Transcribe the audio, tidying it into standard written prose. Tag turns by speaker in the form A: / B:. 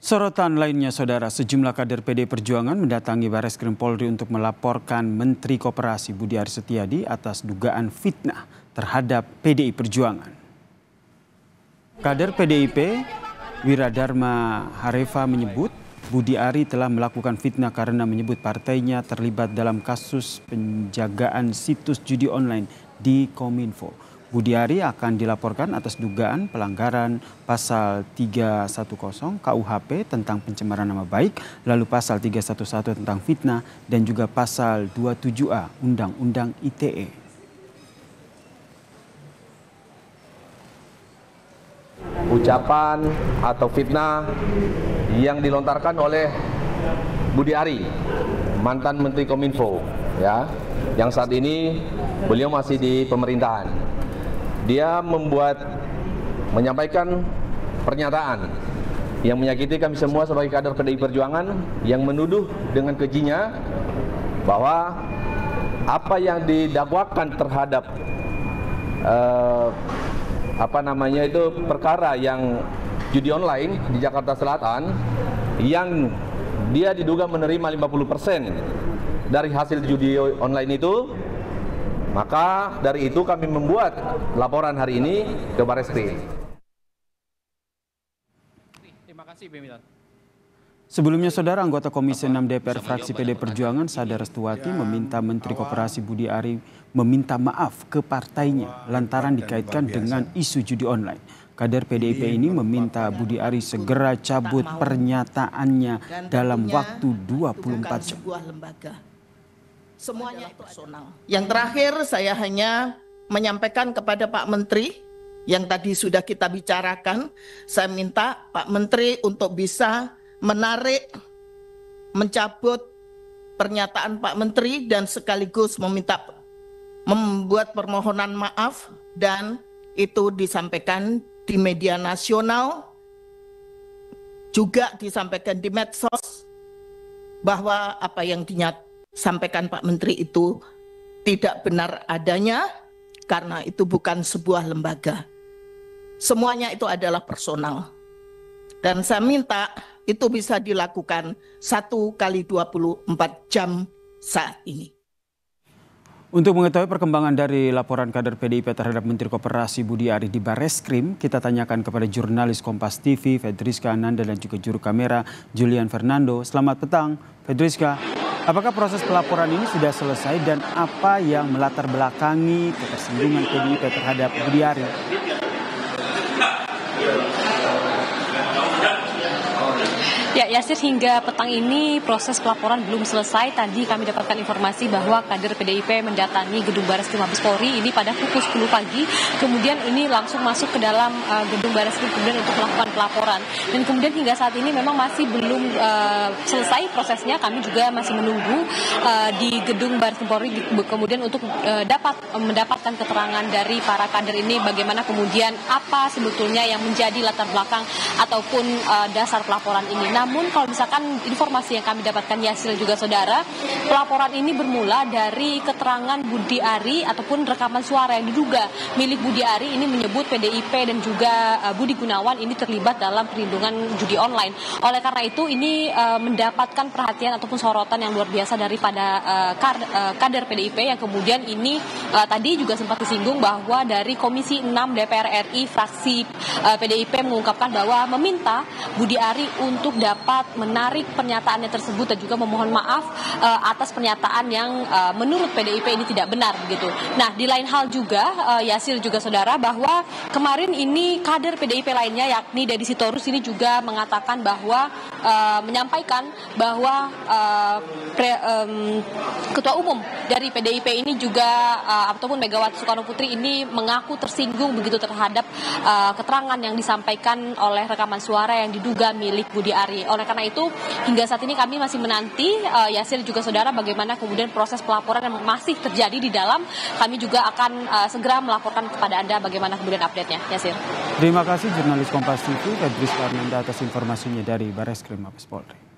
A: Sorotan lainnya, Saudara, sejumlah kader PD Perjuangan mendatangi Bareskrim Polri untuk melaporkan Menteri Koperasi Budi Aris Setiadi atas dugaan fitnah terhadap PDI Perjuangan. Kader PDIP Wiradharma Hareva menyebut Budi Ari telah melakukan fitnah karena menyebut partainya terlibat dalam kasus penjagaan situs judi online di Kominfo. Budi Ari akan dilaporkan atas dugaan pelanggaran pasal 310 KUHP tentang pencemaran nama baik, lalu pasal 311 tentang fitnah, dan juga pasal 27A Undang-Undang ITE.
B: Ucapan atau fitnah yang dilontarkan oleh Budi Ari, mantan Menteri Kominfo, ya, yang saat ini beliau masih di pemerintahan. Dia menyampaikan pernyataan yang menyakiti kami semua sebagai kader PDI Perjuangan, yang menuduh dengan kejinya bahwa apa yang didakwakan terhadap perkara yang judi online di Jakarta Selatan, yang dia diduga menerima 50% dari hasil judi online itu. Maka dari itu kami membuat laporan hari ini ke Bareskrim.
C: Terima kasih, Bemitan.
A: Sebelumnya, Saudara, anggota Komisi 6 DPR fraksi PD Perjuangan Sada Restuati meminta Menteri Koperasi Budi Ari meminta maaf ke partainya lantaran dikaitkan dengan isu judi online. Kader PDIP ini meminta Budi Ari segera cabut pernyataannya dalam waktu 24 jam.
D: Semuanya personal. Yang terakhir, saya hanya menyampaikan kepada Pak Menteri yang tadi sudah kita bicarakan. Saya minta Pak Menteri untuk bisa mencabut pernyataan Pak Menteri dan sekaligus membuat permohonan maaf, dan itu disampaikan di media nasional, juga disampaikan di medsos, bahwa apa yang disampaikan Pak Menteri itu tidak benar adanya, karena itu bukan sebuah lembaga. Semuanya itu adalah personal. Dan saya minta itu bisa dilakukan 1 kali 24 jam saat ini.
A: Untuk mengetahui perkembangan dari laporan kader PDIP terhadap Menteri Koperasi Budi Ari di Bareskrim, kita tanyakan kepada jurnalis Kompas TV Fedriska Ananda dan juga juru kamera Julian Fernando. Selamat petang, Fedriska. Apakah proses pelaporan ini sudah selesai dan apa yang melatar belakangi ketersinggungan PDIP terhadap Budi Ari?
E: Ya, Yasir, hingga petang ini proses pelaporan belum selesai. Tadi kami dapatkan informasi bahwa kader PDIP mendatangi gedung Bareskrim Mabes Polri ini pada pukul 10 pagi. Kemudian ini langsung masuk ke dalam gedung Bareskrim kemudian untuk melakukan pelaporan. Dan kemudian hingga saat ini memang masih belum selesai prosesnya. Kami juga masih menunggu di gedung Bareskrim Polri kemudian untuk dapat mendapatkan keterangan dari para kader ini bagaimana kemudian apa sebetulnya yang menjadi latar belakang ataupun dasar pelaporan ini. Namun kalau misalkan informasi yang kami dapatkan, Yasir juga Saudara, pelaporan ini bermula dari keterangan Budi Ari ataupun rekaman suara yang diduga milik Budi Ari ini menyebut PDIP dan juga Budi Gunawan ini terlibat dalam perlindungan judi online. Oleh karena itu ini mendapatkan perhatian ataupun sorotan yang luar biasa daripada kader PDIP yang kemudian ini tadi juga sempat disinggung bahwa dari Komisi 6 DPR RI fraksi PDIP mengungkapkan bahwa meminta Budi Ari untuk dapat menarik pernyataannya tersebut dan juga memohon maaf atas pernyataan yang menurut PDIP ini tidak benar begitu. Nah, di lain hal juga Yasir juga Saudara, bahwa kemarin ini kader PDIP lainnya yakni Deddy Sitorus ini juga mengatakan bahwa menyampaikan bahwa Ketua Umum dari PDIP ini juga ataupun Megawati Soekarno Putri ini mengaku tersinggung begitu terhadap keterangan yang disampaikan oleh rekaman suara yang diduga milik Budi Ari. Oleh karena itu hingga saat ini kami masih menanti Yasir juga Saudara bagaimana kemudian proses pelaporan yang masih terjadi di dalam. Kami juga akan segera melaporkan kepada Anda bagaimana kemudian update-nya, Yasir.
A: Terima kasih jurnalis Kompas TV Fedriska Ananda atas informasinya dari Bareskrim Mabes Polri.